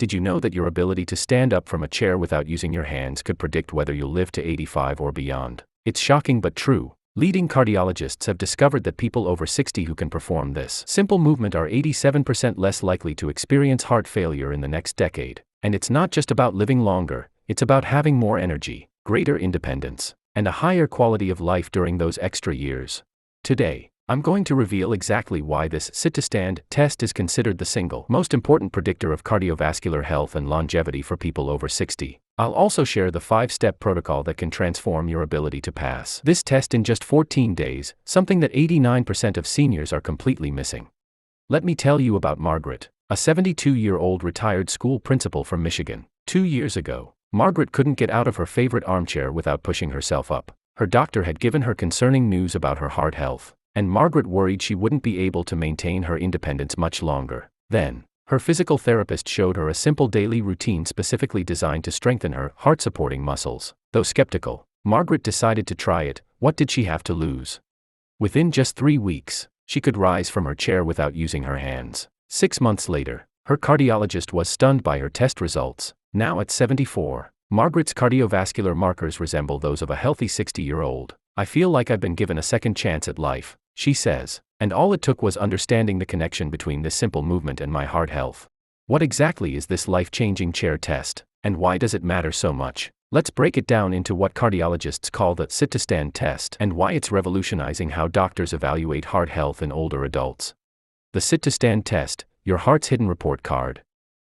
Did you know that your ability to stand up from a chair without using your hands could predict whether you'll live to 85 or beyond? It's shocking but true. Leading cardiologists have discovered that people over 60 who can perform this simple movement are 87% less likely to experience heart failure in the next decade. And it's not just about living longer, it's about having more energy, greater independence, and a higher quality of life during those extra years. Today, I'm going to reveal exactly why this sit-to-stand test is considered the single most important predictor of cardiovascular health and longevity for people over 60. I'll also share the 5-step protocol that can transform your ability to pass this test in just 14 days, something that 89% of seniors are completely missing. Let me tell you about Margaret, a 72-year-old retired school principal from Michigan. 2 years ago, Margaret couldn't get out of her favorite armchair without pushing herself up. Her doctor had given her concerning news about her heart health, and Margaret worried she wouldn't be able to maintain her independence much longer. Then, her physical therapist showed her a simple daily routine specifically designed to strengthen her heart-supporting muscles. Though skeptical, Margaret decided to try it. What did she have to lose? Within just 3 weeks, she could rise from her chair without using her hands. 6 months later, her cardiologist was stunned by her test results. Now at 74, Margaret's cardiovascular markers resemble those of a healthy 60-year-old. "I feel like I've been given a second chance at life," she says, "and all it took was understanding the connection between this simple movement and my heart health." What exactly is this life-changing chair test, and why does it matter so much? Let's break it down into what cardiologists call the sit-to-stand test and why it's revolutionizing how doctors evaluate heart health in older adults. The sit-to-stand test, your heart's hidden report card.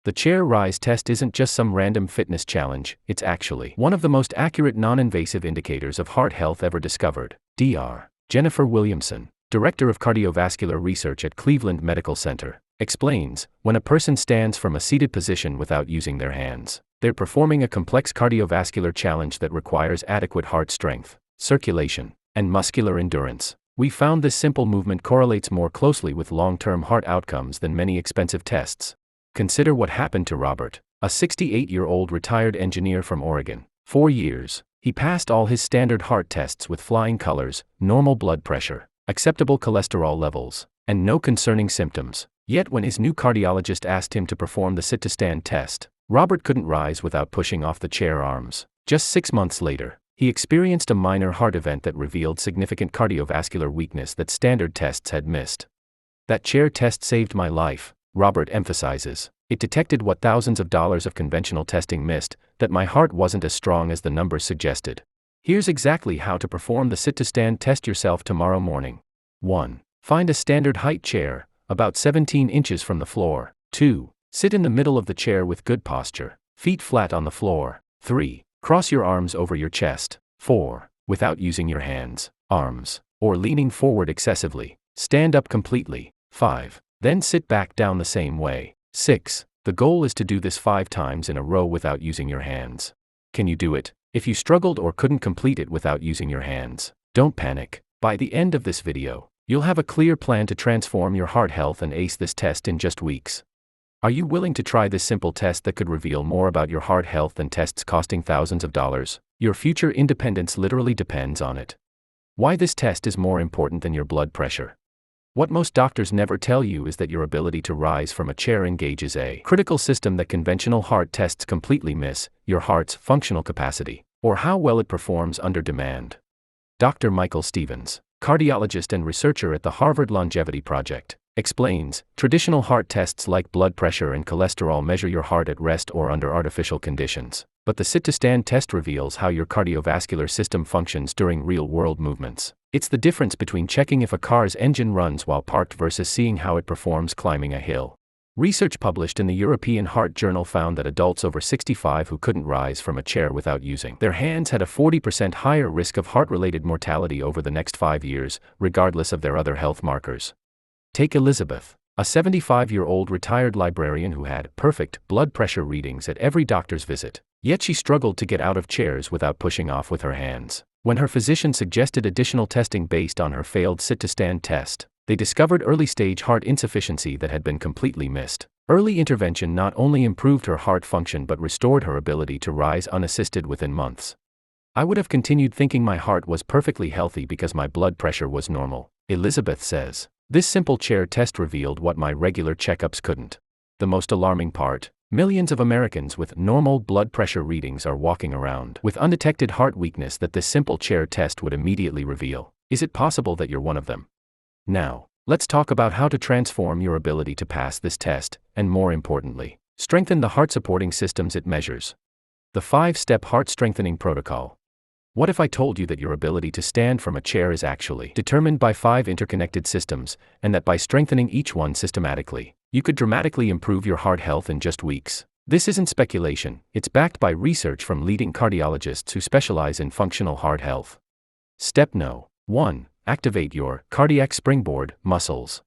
The chair rise test isn't just some random fitness challenge, it's actually one of the most accurate non-invasive indicators of heart health ever discovered. Dr. Jennifer Williamson, Director of Cardiovascular Research at Cleveland Medical Center, explains, when a person stands from a seated position without using their hands, they're performing a complex cardiovascular challenge that requires adequate heart strength, circulation, and muscular endurance. We found this simple movement correlates more closely with long-term heart outcomes than many expensive tests. Consider what happened to Robert, a 68-year-old retired engineer from Oregon. 4 years, he passed all his standard heart tests with flying colors, normal blood pressure, acceptable cholesterol levels, and no concerning symptoms. Yet when his new cardiologist asked him to perform the sit-to-stand test, Robert couldn't rise without pushing off the chair arms. Just 6 months later, he experienced a minor heart event that revealed significant cardiovascular weakness that standard tests had missed. "That chair test saved my life," Robert emphasizes. "It detected what thousands of dollars of conventional testing missed, that my heart wasn't as strong as the numbers suggested." Here's exactly how to perform the sit-to-stand test yourself tomorrow morning. 1. Find a standard height chair, about 17 inches from the floor. 2. Sit in the middle of the chair with good posture, feet flat on the floor. 3. Cross your arms over your chest. 4. Without using your hands, arms, or leaning forward excessively, stand up completely. 5. Then sit back down the same way. 6. The goal is to do this 5 times in a row without using your hands. Can you do it? If you struggled or couldn't complete it without using your hands, don't panic. By the end of this video, you'll have a clear plan to transform your heart health and ace this test in just weeks. Are you willing to try this simple test that could reveal more about your heart health than tests costing thousands of dollars? Your future independence literally depends on it. Why this test is more important than your blood pressure. What most doctors never tell you is that your ability to rise from a chair engages a critical system that conventional heart tests completely miss: your heart's functional capacity, or how well it performs under demand. Dr. Michael Stevens, cardiologist and researcher at the Harvard Longevity Project, explains, traditional heart tests like blood pressure and cholesterol measure your heart at rest or under artificial conditions, but the sit-to-stand test reveals how your cardiovascular system functions during real-world movements. It's the difference between checking if a car's engine runs while parked versus seeing how it performs climbing a hill. Research published in the European Heart Journal found that adults over 65 who couldn't rise from a chair without using their hands had a 40% higher risk of heart-related mortality over the next 5 years, regardless of their other health markers. Take Elizabeth, a 75-year-old retired librarian who had perfect blood pressure readings at every doctor's visit, yet she struggled to get out of chairs without pushing off with her hands. When her physician suggested additional testing based on her failed sit-to-stand test, they discovered early-stage heart insufficiency that had been completely missed. Early intervention not only improved her heart function but restored her ability to rise unassisted within months. "I would have continued thinking my heart was perfectly healthy because my blood pressure was normal," Elizabeth says. "This simple chair test revealed what my regular checkups couldn't. The most alarming part, Millions of Americans with normal blood pressure readings are walking around with undetected heart weakness that this simple chair test would immediately reveal. Is it possible that you're one of them? Now, let's talk about how to transform your ability to pass this test, and more importantly, strengthen the heart-supporting systems it measures. The 5-step heart strengthening protocol. What if I told you that your ability to stand from a chair is actually determined by 5 interconnected systems, and that by strengthening each one systematically, you could dramatically improve your heart health in just weeks? This isn't speculation, it's backed by research from leading cardiologists who specialize in functional heart health. Step No. 1. Activate your cardiac springboard muscles.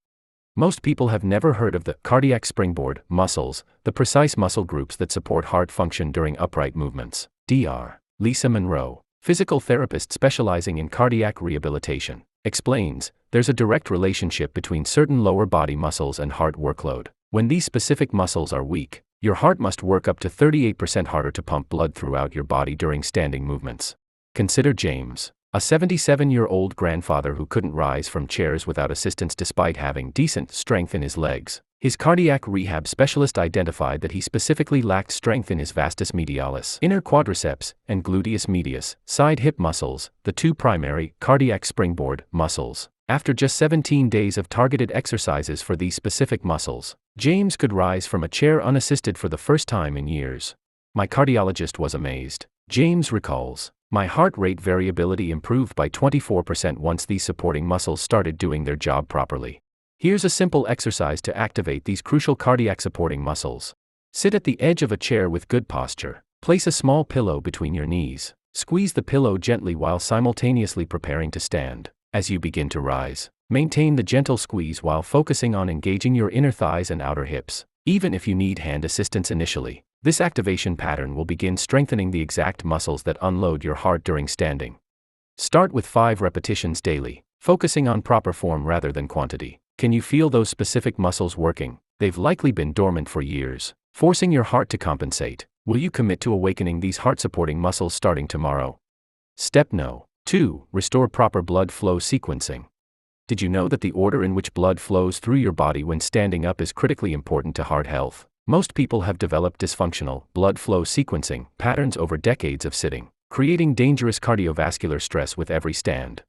Most people have never heard of the cardiac springboard muscles, the precise muscle groups that support heart function during upright movements. Dr. Lisa Monroe, physical therapist specializing in cardiac rehabilitation, explains, there's a direct relationship between certain lower body muscles and heart workload. When these specific muscles are weak, your heart must work up to 38% harder to pump blood throughout your body during standing movements. Consider James, a 77-year-old grandfather who couldn't rise from chairs without assistance despite having decent strength in his legs. His cardiac rehab specialist identified that he specifically lacked strength in his vastus medialis, inner quadriceps, and gluteus medius, side hip muscles, the 2 primary cardiac springboard muscles. After just 17 days of targeted exercises for these specific muscles, James could rise from a chair unassisted for the first time in years. My cardiologist was amazed. James recalls, my heart rate variability improved by 24% once these supporting muscles started doing their job properly. Here's a simple exercise to activate these crucial cardiac supporting muscles. Sit at the edge of a chair with good posture. Place a small pillow between your knees. Squeeze the pillow gently while simultaneously preparing to stand. As you begin to rise, maintain the gentle squeeze while focusing on engaging your inner thighs and outer hips. Even if you need hand assistance initially, this activation pattern will begin strengthening the exact muscles that unload your heart during standing. Start with 5 repetitions daily, focusing on proper form rather than quantity. Can you feel those specific muscles working? They've likely been dormant for years, forcing your heart to compensate. Will you commit to awakening these heart-supporting muscles starting tomorrow? Step No. 2. Restore proper blood flow sequencing. Did you know that the order in which blood flows through your body when standing up is critically important to heart health? Most people have developed dysfunctional blood flow sequencing patterns over decades of sitting, creating dangerous cardiovascular stress with every stand.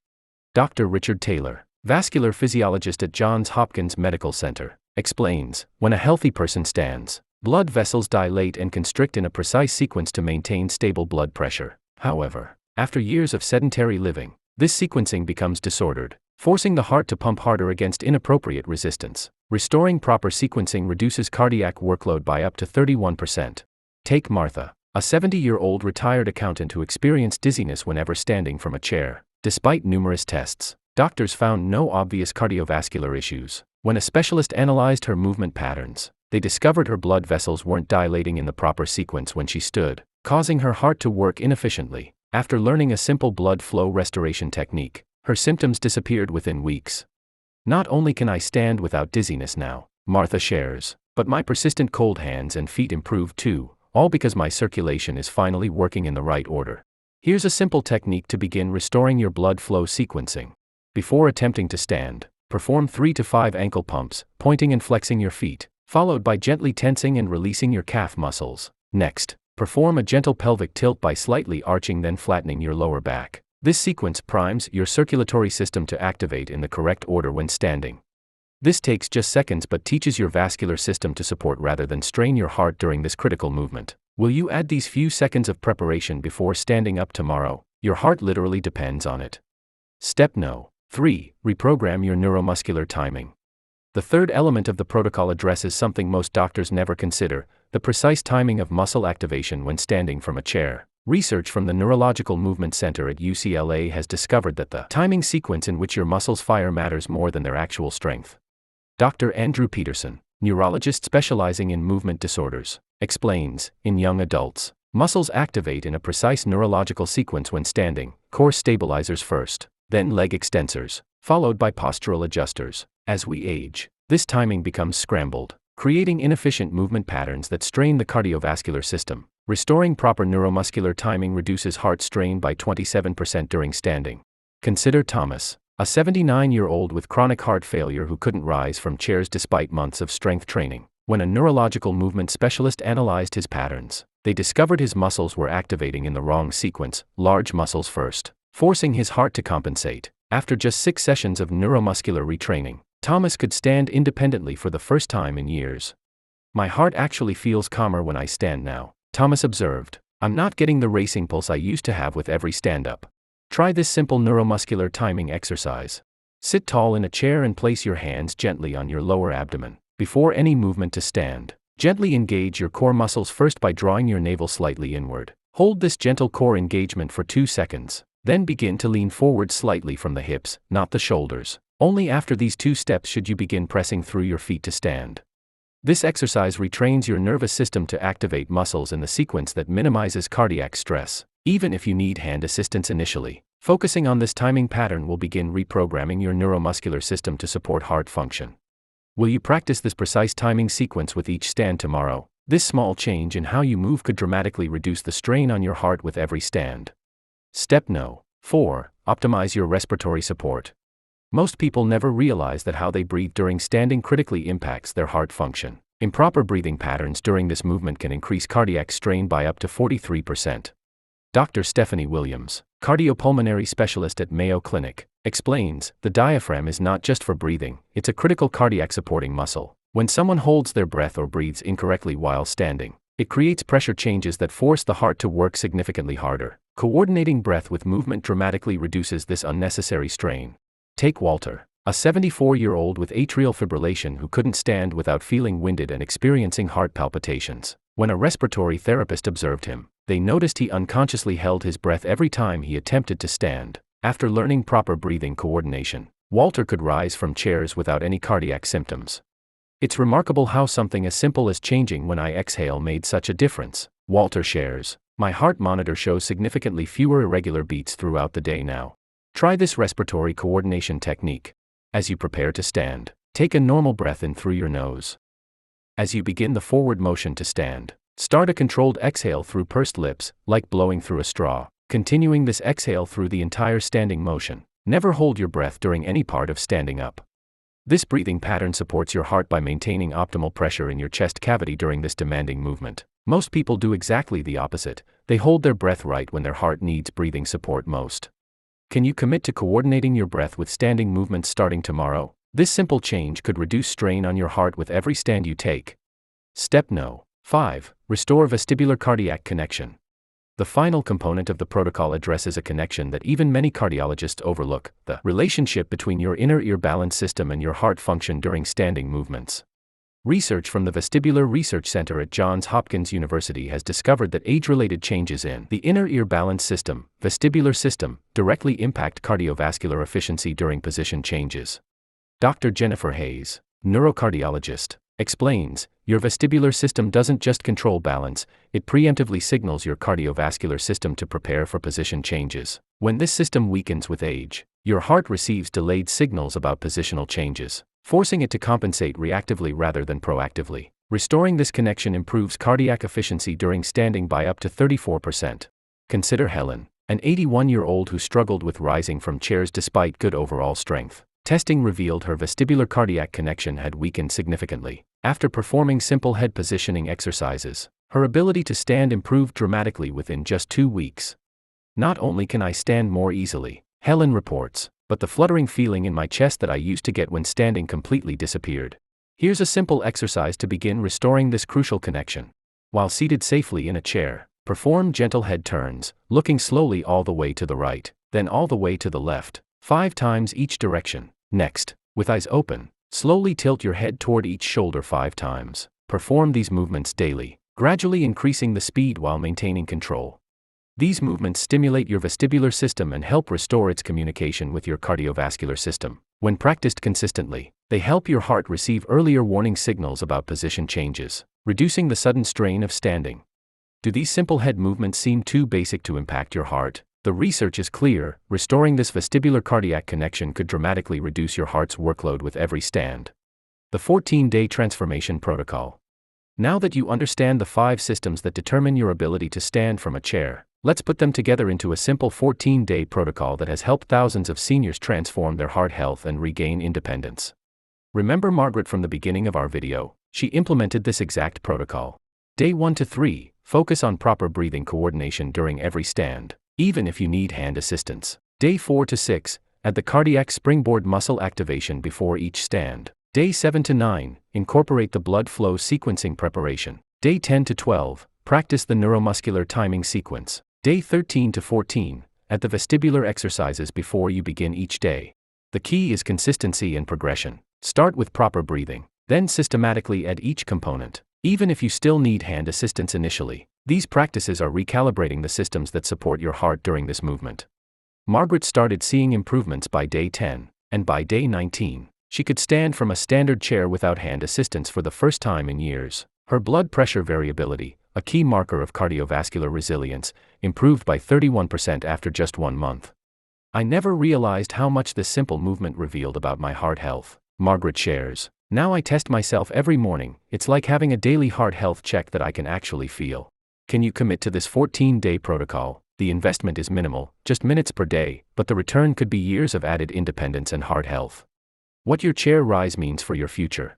Dr. Richard Taylor, vascular physiologist at Johns Hopkins Medical Center, explains, when a healthy person stands, blood vessels dilate and constrict in a precise sequence to maintain stable blood pressure. However, after years of sedentary living, this sequencing becomes disordered, forcing the heart to pump harder against inappropriate resistance. Restoring proper sequencing reduces cardiac workload by up to 31%. Take Martha, a 70-year-old retired accountant who experienced dizziness whenever standing from a chair. Despite numerous tests, doctors found no obvious cardiovascular issues. When a specialist analyzed her movement patterns, they discovered her blood vessels weren't dilating in the proper sequence when she stood, causing her heart to work inefficiently. After learning a simple blood flow restoration technique, her symptoms disappeared within weeks. Not only can I stand without dizziness now, Martha shares, but my persistent cold hands and feet improved too, all because my circulation is finally working in the right order. Here's a simple technique to begin restoring your blood flow sequencing. Before attempting to stand, perform 3 to 5 ankle pumps, pointing and flexing your feet, followed by gently tensing and releasing your calf muscles. Next, perform a gentle pelvic tilt by slightly arching then flattening your lower back. This sequence primes your circulatory system to activate in the correct order when standing. This takes just seconds but teaches your vascular system to support rather than strain your heart during this critical movement. Will you add these few seconds of preparation before standing up tomorrow? Your heart literally depends on it. Step No. 3. Reprogram your neuromuscular timing. The third element of the protocol addresses something most doctors never consider, the precise timing of muscle activation when standing from a chair. Research from the Neurological Movement Center at UCLA has discovered that the timing sequence in which your muscles fire matters more than their actual strength. Dr. Andrew Peterson, neurologist specializing in movement disorders, explains, in young adults, muscles activate in a precise neurological sequence when standing, core stabilizers first, then leg extensors, followed by postural adjusters. As we age, this timing becomes scrambled, creating inefficient movement patterns that strain the cardiovascular system. Restoring proper neuromuscular timing reduces heart strain by 27% during standing. Consider Thomas, a 79-year-old with chronic heart failure who couldn't rise from chairs despite months of strength training. When a neurological movement specialist analyzed his patterns, they discovered his muscles were activating in the wrong sequence, large muscles first, forcing his heart to compensate. After just 6 sessions of neuromuscular retraining, Thomas could stand independently for the first time in years. "My heart actually feels calmer when I stand now," Thomas observed. "I'm not getting the racing pulse I used to have with every stand-up." Try this simple neuromuscular timing exercise. Sit tall in a chair and place your hands gently on your lower abdomen. Before any movement to stand, gently engage your core muscles first by drawing your navel slightly inward. Hold this gentle core engagement for 2 seconds. Then begin to lean forward slightly from the hips, not the shoulders. Only after these 2 steps should you begin pressing through your feet to stand. This exercise retrains your nervous system to activate muscles in the sequence that minimizes cardiac stress, even if you need hand assistance initially. Focusing on this timing pattern will begin reprogramming your neuromuscular system to support heart function. Will you practice this precise timing sequence with each stand tomorrow? This small change in how you move could dramatically reduce the strain on your heart with every stand. Step No. 4. Optimize your respiratory support. Most people never realize that how they breathe during standing critically impacts their heart function. Improper breathing patterns during this movement can increase cardiac strain by up to 43%. Dr. Stephanie Williams, cardiopulmonary specialist at Mayo Clinic, explains, "The diaphragm is not just for breathing, it's a critical cardiac supporting muscle. When someone holds their breath or breathes incorrectly while standing, it creates pressure changes that force the heart to work significantly harder. Coordinating breath with movement dramatically reduces this unnecessary strain." Take Walter, a 74-year-old with atrial fibrillation who couldn't stand without feeling winded and experiencing heart palpitations. When a respiratory therapist observed him, they noticed he unconsciously held his breath every time he attempted to stand. After learning proper breathing coordination, Walter could rise from chairs without any cardiac symptoms. "It's remarkable how something as simple as changing when I exhale made such a difference," Walter shares. "My heart monitor shows significantly fewer irregular beats throughout the day now." Try this respiratory coordination technique. As you prepare to stand, take a normal breath in through your nose. As you begin the forward motion to stand, start a controlled exhale through pursed lips, like blowing through a straw, continuing this exhale through the entire standing motion. Never hold your breath during any part of standing up. This breathing pattern supports your heart by maintaining optimal pressure in your chest cavity during this demanding movement. Most people do exactly the opposite. They hold their breath right when their heart needs breathing support most. Can you commit to coordinating your breath with standing movements starting tomorrow? This simple change could reduce strain on your heart with every stand you take. Step No. 5. Restore vestibular cardiac connection. The final component of the protocol addresses a connection that even many cardiologists overlook: the relationship between your inner ear balance system and your heart function during standing movements. Research from the Vestibular Research Center at Johns Hopkins University has discovered that age-related changes in the inner ear balance system, vestibular system, directly impact cardiovascular efficiency during position changes. Dr. Jennifer Hayes, neurocardiologist, explains, "Your vestibular system doesn't just control balance, it preemptively signals your cardiovascular system to prepare for position changes. When this system weakens with age, your heart receives delayed signals about positional changes, forcing it to compensate reactively rather than proactively. Restoring this connection improves cardiac efficiency during standing by up to 34%. Consider Helen, an 81-year-old who struggled with rising from chairs despite good overall strength. Testing revealed her vestibular cardiac connection had weakened significantly. After performing simple head positioning exercises, her ability to stand improved dramatically within just 2 weeks. "Not only can I stand more easily," Helen reports, "but the fluttering feeling in my chest that I used to get when standing completely disappeared." Here's a simple exercise to begin restoring this crucial connection. While seated safely in a chair, perform gentle head turns, looking slowly all the way to the right, then all the way to the left, 5 times each direction. Next, with eyes open, slowly tilt your head toward each shoulder 5 times. Perform these movements daily, gradually increasing the speed while maintaining control. These movements stimulate your vestibular system and help restore its communication with your cardiovascular system. When practiced consistently, they help your heart receive earlier warning signals about position changes, reducing the sudden strain of standing. Do these simple head movements seem too basic to impact your heart? The research is clear: restoring this vestibular cardiac connection could dramatically reduce your heart's workload with every stand. The 14-day transformation protocol. Now that you understand the 5 systems that determine your ability to stand from a chair, let's put them together into a simple 14-day protocol that has helped thousands of seniors transform their heart health and regain independence. Remember Margaret from the beginning of our video? She implemented this exact protocol. Day 1 to 3, focus on proper breathing coordination during every stand, even if you need hand assistance. Day 4 to 6, add the cardiac springboard muscle activation before each stand. Day 7 to 9, incorporate the blood flow sequencing preparation. Day 10 to 12, practice the neuromuscular timing sequence. Day 13 to 14, add the vestibular exercises before you begin each day. The key is consistency and progression. Start with proper breathing, then systematically add each component. Even if you still need hand assistance initially, these practices are recalibrating the systems that support your heart during this movement. Margaret started seeing improvements by day 10, and by day 19, she could stand from a standard chair without hand assistance for the first time in years. Her blood pressure variability, a key marker of cardiovascular resilience, improved by 31% after just 1 month. I never realized how much this simple movement revealed about my heart health, Margaret shares. Now I test myself every morning. It's like having a daily heart health check that I can actually feel. Can you commit to this 14-day protocol? The investment is minimal, just minutes per day, but the return could be years of added independence and heart health. What your chair rise means for your future.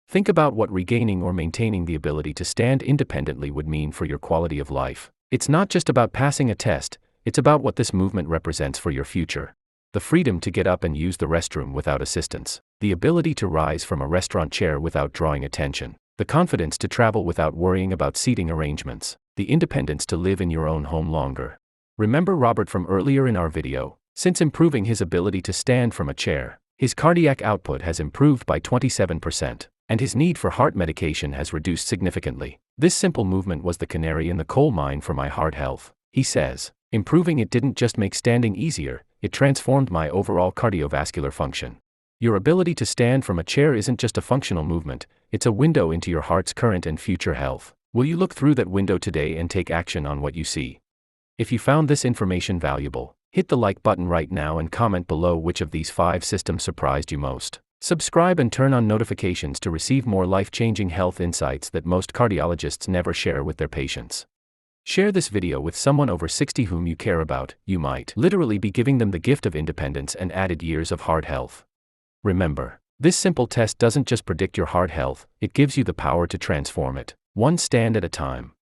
Think about what regaining or maintaining the ability to stand independently would mean for your quality of life. It's not just about passing a test, it's about what this movement represents for your future. The freedom to get up and use the restroom without assistance, the ability to rise from a restaurant chair without drawing attention, the confidence to travel without worrying about seating arrangements, the independence to live in your own home longer. Remember Robert from earlier in our video? Since improving his ability to stand from a chair, his cardiac output has improved by 27%, and his need for heart medication has reduced significantly. This simple movement was the canary in the coal mine for my heart health, he says. Improving it didn't just make standing easier, it transformed my overall cardiovascular function. Your ability to stand from a chair isn't just a functional movement, it's a window into your heart's current and future health. Will you look through that window today and take action on what you see? If you found this information valuable, hit the like button right now and comment below which of these 5 systems surprised you most. Subscribe and turn on notifications to receive more life-changing health insights that most cardiologists never share with their patients. Share this video with someone over 60 whom you care about. You might literally be giving them the gift of independence and added years of heart health. Remember, this simple test doesn't just predict your heart health, it gives you the power to transform it, one stand at a time.